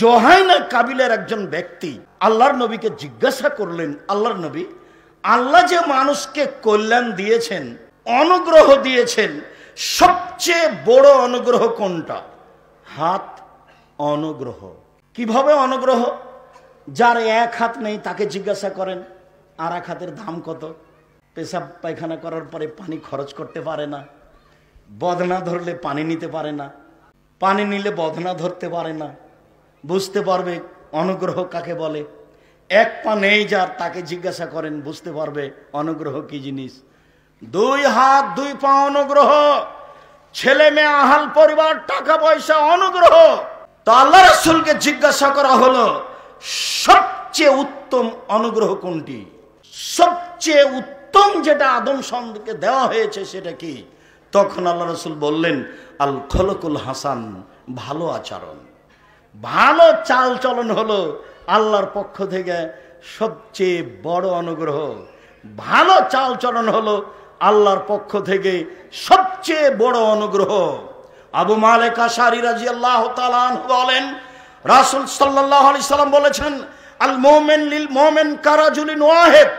জোহাইনা কাবিলের একজন ব্যক্তি আল্লাহর নবীকে জিজ্ঞাসা করলেন, আল্লাহর নবী, আল্লাহ যে মানুষকে কল্যাণ দিয়েছেন, অনুগ্রহ দিয়েছেন, সবচেয়ে বড় অনুগ্রহ কোনটা? হাত অনুগ্রহ। কিভাবে অনুগ্রহ? যার এক হাত নেই তাকে জিজ্ঞাসা করেন আর এক হাতের দাম কত। পেশাব পায়খানা করার পরে পানি খরচ করতে পারে না, বদনা ধরলে পানি নিতে পারে না, পানি নিলে বদনা ধরতে পারে না। বুঝতে পারবে অনুগ্রহ কাকে বলে। এক পা নেই যার, তাকে জিজ্ঞাসা করেন, বুঝতে পারবে অনুগ্রহ কি জিনিস। দুই হাত দুই পা অনুগ্রহ, ছেলে মেয়ে আহাল পরিবার টাকা পয়সা অনুগ্রহ। তো আল্লাহ রাসূলকে জিজ্ঞাসা করা হলো সবচেয়ে উত্তম অনুগ্রহ কোনটি? সবচেয়ে উত্তম যেটা আদম সন্তানকে দেওয়া হয়েছে সেটা কি? তখন আল্লাহ রাসূল বললেন, আল খলকুল হাসান, ভালো আচরণ, ভালো চাল চলন হলো আল্লাহর পক্ষ থেকে সবচেয়ে বড় অনুগ্রহ। ভালো চাল চলন হলো আল্লাহর পক্ষ থেকে সবচেয়ে বড় অনুগ্রহ। আবু মালিক আশআরী রাদিয়াল্লাহু তাআলা আনহু বলেন, রাসূল সাল্লাল্লাহু আলাইহি সাল্লাম বলেছেন, আল মুমিন লিল মুমিন কারাজুলিন ওয়াহিদ।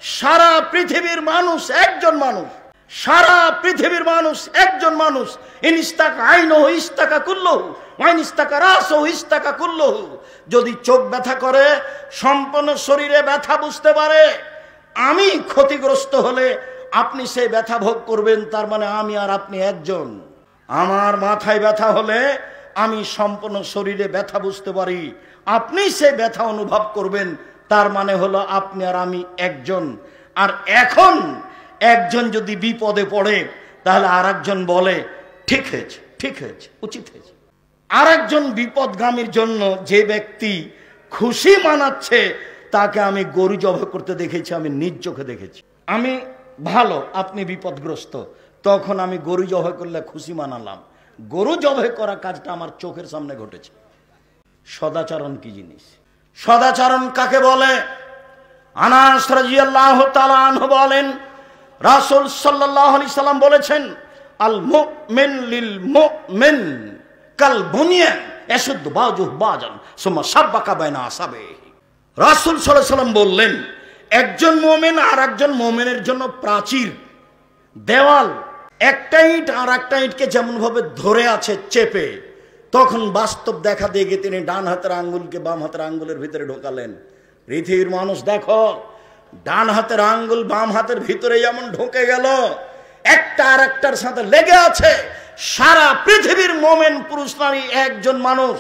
সারা পৃথিবীর মানুষ একজন মানুষ, সারা পৃথিবীর মানুষ একজন মানুষ। ইনস্তাকা আইনুহু ইস্তাকা কুল্লুহু ওয়া ইনস্তাকা রাসুহু ইস্তাকা কুল্লুহু। যদি চোখ ব্যথা করে, সম্পূর্ণ শরীরে ব্যথা বুঝতে পারে। আমি ক্ষতিগ্রস্ত হলে আপনি সেই ব্যথা ভোগ করবেন, তার মানে আমি আর আপনি একজন। আমার মাথায় ব্যথা হলে আমি সম্পূর্ণ শরীরে ব্যথা বুঝতে পারি, আপনি সেই ব্যথা অনুভব করবেন, তার মানে হলো আপনি আর আমি একজন। আর এখন একজন যদি বিপদে পড়ে তাহলে আর একজন বলে ঠিক হয়েছে, ঠিক হয়েছে, উচিত হয়েছে। আর একজন বিপদগামীর জন্য যে ব্যক্তি খুশি মানাচ্ছে তাকে আমি গরু জবাই করতে দেখেছি, আমি নিজ চোখে দেখেছি। আমি ভালো, আপনি বিপদগ্রস্ত, তখন আমি গরু জবাই করলে খুশি মানালাম। গরু জবাই করা কাজটা আমার চোখের সামনে ঘটেছে। সদাচরণ কি জিনিস? সদাচরণ কাকে বলে? আনাস রাদিয়াল্লাহু তাআলা আনহু বলেন, রাসূল সাল্লাল্লাহু আলাইহি সাল্লাম বলেছেন, আল মুমিন লিল মুমিন কাল বুনিয়ান ইয়াশুদ্দু বাযুহু বাযান সুম্মা শাব্বাকা বাইনা আসাবিহি। রাসূল সাল্লাল্লাহু আলাইহি সাল্লাম বললেন, একজন মুমিন আর একজন মুমিনের জন্য প্রাচীর, দেওয়াল। একটা ইট আর একটা ইটকে যেমন ভাবে ধরে আছে চেপে, তখন বাস্তব দেখা দিয়ে তিনি ডান হাতের আঙ্গুলকে বাম হাতের আঙ্গুলের ভিতরে ঢোকালেন। পৃথিবীর মানুষ দেখো, ডান হাতের আঙ্গুল বাম হাতের ভিতরে যেমন ঢোকে গেল, একটা আর একটার সাথে লেগে আছে। সারা পৃথিবীর মোমেন পুরুষ নারী একজন মানুষ।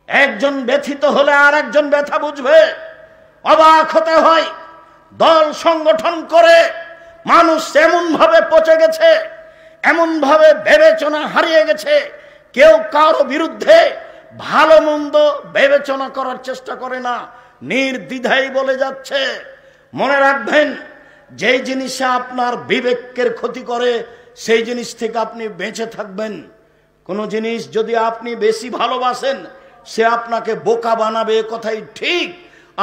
একজন ব্যথিত হলে আর একজন ব্যথা বুঝবে। অবাক হতে হয়, দল সংগঠন করে মানুষ এমন ভাবে পচে গেছে, এমন ভাবে বিবেচনা হারিয়ে গেছে, কেউ কারো বিরুদ্ধে ভালো মন্দ বিবেচনা করার চেষ্টা করে না, নির্দ্বিধায় বলে যাচ্ছে। মনে রাখবেন, যেই জিনিসে আপনার বিবেকের ক্ষতি করে সেই জিনিস থেকে আপনি বেঁচে থাকবেন। কোনো জিনিস যদি আপনি বেশি ভালোবাসেন সে আপনাকে বোকা বানাবে, কথাই ঠিক।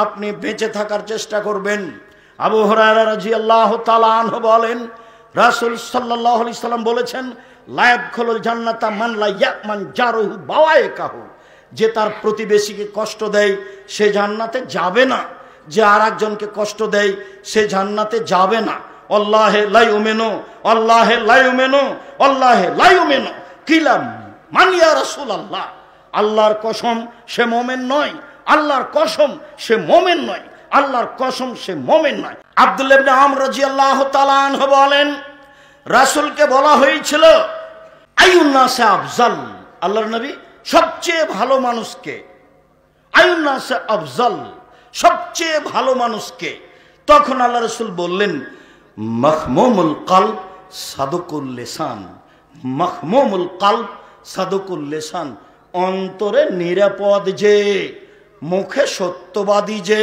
আপনি বেঁচে থাকার চেষ্টা করবেন। আবু হুরায়রা রাদিয়াল্লাহু তাআলা আনহু বলেন, রাসূল সাল্লাল্লাহু আলাইহি সাল্লাম বলেছেন, লা ইয়াদখুলুল জান্নাতা মান লা ইয়ামান জারুহু বাওয়াইকাহু। যে তার প্রতিবেশীকে কষ্ট দেয় সে জান্নাতে যাবে না, যে আর একজনকে কষ্ট দেয় সে জান্নাতে যাবে না। আল্লাহে লা ইউমিনু, আল্লাহে লা ইউমিনু, আল্লাহে লা ইউমিনু। কিলাম মান ইয়া রাসূলুল্লাহ। আল্লাহর কসম সে মুমিন নয়, আল্লাহর কসম সে মুমিন নয়, আল্লাহর কসম সে মুমিন নয়। আব্দুল্লাহ ইবনে আমর রাদিয়াল্লাহু তাআলা আনহু বলেন, রাসূলকে বলা হয়েছিল, আইয়ুন নাসি আফজাল, আল্লাহর নবী সবচেয়ে ভালো মানুষকে, আইয়ুন নাসি আফজাল, সবচেয়ে ভালো মানুষকে। তখন আল্লাহ রাসূল বললেন, মাহমুমুল কলব সাদুকুল লিসান, মাহমুমুল কলব সাদুকুল লিসান। অন্তরে নিরাপদ যে, মুখে সত্যবাদী যে,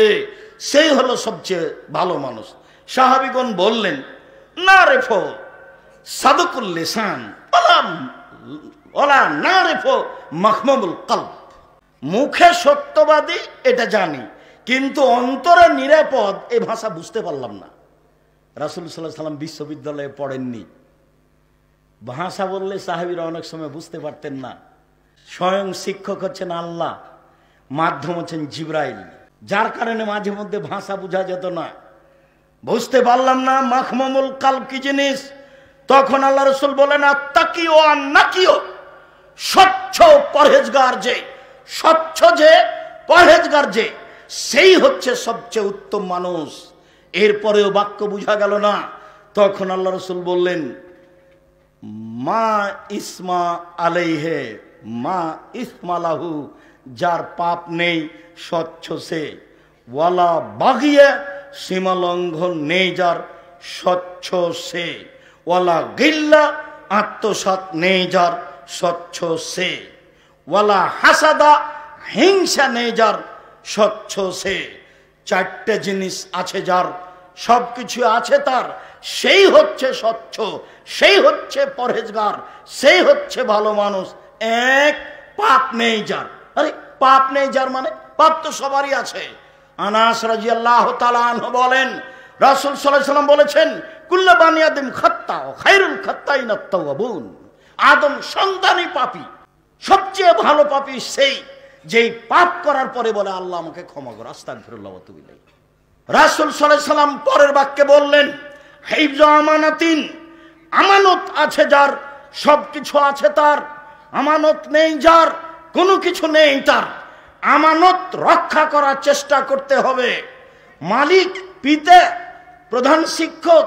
সেই হলো সবচেয়ে ভালো মানুষ। সাহাবীগণ বললেন, না রেফো সাদুকুল লিসান ওলা না রেফো মাহমুমুল কলব। মুখে সত্যবাদী এটা জানি, কিন্তু অন্তরে নিরাপদ এই ভাষা বুঝতে পারলাম না। রাসূল সাল্লাল্লাহু আলাইহি সাল্লাম বিশ্ববিদ্যালয়ে পড়েননি, ভাষা বললে সাহাবীরা অনেক সময় বুঝতে পারতেন না। স্বয়ং শিক্ষক হচ্ছেন আল্লাহ, মাধ্যম হচ্ছেন জিবরাইল, যার কারণে মাঝে মধ্যে ভাষা বোঝা যেত না, বুঝতে পারলাম না মাখমুমুল কালব কি জিনিস। তখন আল্লাহ রাসূল বলেন আত্তাকিও আন্নাকিও, স্বচ্ছ পরহেজগার যে, স্বচ্ছ যে পরহেজগার যে, সেই হচ্ছে সবচেয়ে উত্তম মানুষ। এরপরেও বাক্য বুঝা গেল না। তখন আল্লাহ রাসূল বললেন মা ইসমা আলাইহে মা ইসমালাহু, যার পাপ নেই স্বচ্ছ সে, ওয়ালা বাগিয়ে সীমালঙ্ঘন নেই যার স্বচ্ছ সে, ওয়ালা গিল্লা আত্মসাৎ নেই যার স্বচ্ছ সে, ওয়ালা হাসাদা হিংসা নেই যার স্বচ্ছ সে। চারটে জিনিস আছে যার, সবকিছু আছে তার, সেই হচ্ছে স্বচ্ছ, সেই হচ্ছে পরহেজগার, সেই হচ্ছে ভালো মানুষ। এক, পাপ নেই যার। আরে পাপ নেই যার মানে পাপ তো সবারই আছে। আনাস রাদিয়াল্লাহু তাআলা আনহু বলেন রাসূল সাল্লাল্লাহু আলাইহি ওয়াসাল্লাম বলেছেন কুল্লু বানি আদম খাত্তা ওয়া খায়রুল খাত্তাইনা আত-তাওয়াবুন, আদম সন্তানই পাপী, সবচেয়ে ভালো পাপী সেই যেই পাপ করার পরে বলে আল্লাহ আমাকে ক্ষমা করো, আস্তাগফিরুল্লাহ ওয়া আতুবু ইলাইহি। রাসূল সাল্লাল্লাহু আলাইহি ওয়াসাল্লাম পরের বাক্যে বললেন হিফযু আমানাতিন, আমানত আছে যার সবকিছু আছে তার, আমানত নেই যার কোনো কিছু নেই তার। আমানত রক্ষা করার চেষ্টা করতে হবে। মালিক, পিতা, প্রধান শিক্ষক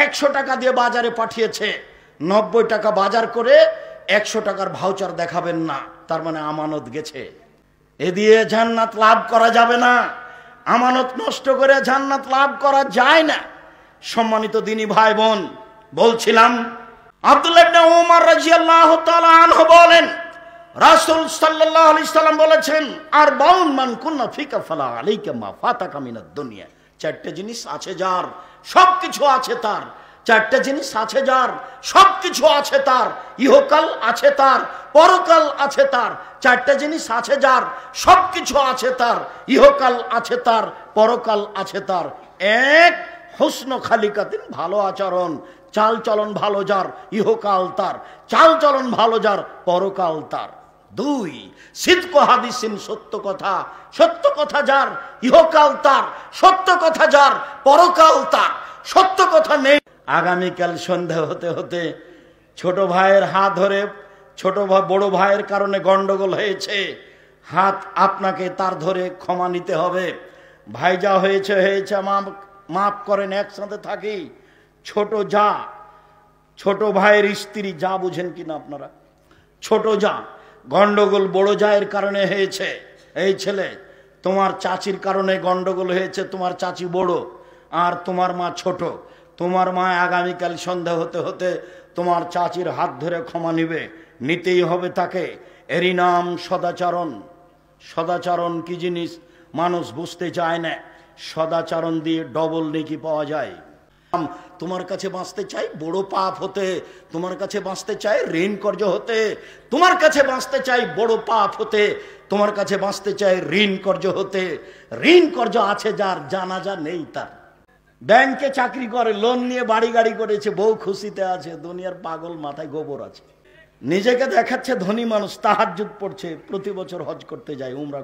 100 টাকা দিয়ে বাজারে পাঠিয়েছে, 90 টাকা বাজার করে 100 টাকার ভাউচার দেখাবেন না, তার মানে আমানত গেছে। এ দিয়ে জান্নাত লাভ করা যাবে না। আমানত নষ্ট করে জান্নাত লাভ করা যায় না। সম্মানিত দিনী ভাই বোন, বলছিলাম আব্দুল্লাহ ইবনে ওমর রাদিয়াল্লাহু তাআলা আনহু বলেন রাসূল সাল্লাল্লাহু আলাইহি সাল্লাম বলেছেন আর বাউন মান কুন্না ফিকা ফালা আলাইকা মা ফাতাকা মিনাদ দুনিয়া। চারটে জিনিস আছে যার, সবকিছু আছে তার। চারটে জিনিস আছে যার, সবকিছু আছে তার, ইহকাল আছে তার, পরকাল আছে তার। চারটে জিনিস আছে যার, সবকিছু আছে তার, ইহকাল আছে তার, পরকাল আছে তার। এক, হুসন খালিকাতিন, ভালো আচরণ, চাল চলন ভালো যার, ইহকাল তার, চাল চলন ভালো যার, পরকাল তার। দুই, সিদক হাদিসিন, সত্য কথা, সত্য কথা যার, ইহকাল তার, সত্য কথা যার, পরকাল তার। সত্য কথা নেই। আগামীকাল সন্ধ্যা হতে হতে ছোট ভাইয়ের হাত ধরে, ছোট ভাই বড় ভাইয়ের কারণে গন্ডগোল হয়েছে, হাত আপনাকে তার ধরে ক্ষমা নিতে হবে। ভাই যা হয়েছে হয়েছে, মাফ করেন, একসাথে থাকি। ছোট যা, ছোট ভাইয়ের স্ত্রী, যা বুঝেন কিনা আপনারা, ছোট যা, গন্ডগোল বড় জায়ের কারণে হয়েছে। এই ছেলে, তোমার চাচির কারণে গন্ডগোল হয়েছে, তোমার চাচি বড় আর তোমার মা ছোট। তোমার মা আগামীকাল সন্ধ্যা হতে হতে তোমার চাচির হাত ধরে ক্ষমা নিবে, নিতেই হবে তাকে। এরই নাম সদাচরণ। সদাচরণ কি জিনিস মানুষ বুঝতে চায় না। সদাচরণ দিয়ে ডবল নেকি পাওয়া যায়। তোমার কাছে বাঁচতে চাই বড় পাপ হতে, তোমার কাছে বাঁচতে চাই ঋণ কর্য হতে, তোমার কাছে বাঁচতে চাই বড় পাপ হতে, তোমার কাছে বাঁচতে চাই ঋণ কর্য হতে। ঋণ কর্য আছে যার, জানাজা নেই তার। ব্যাংকে চাকরি করে, লোন নিয়ে বাড়ি গাড়ি করেছে, বউ খুশিতে আছে, দুনিয়ার পাগল, মাথায় গোবর আছে, নিজেকে দেখাচ্ছে ধনী মানুষ, তাহাজ্জুদ পড়ছে, প্রতি বছর হজ করতে যায়, উমরা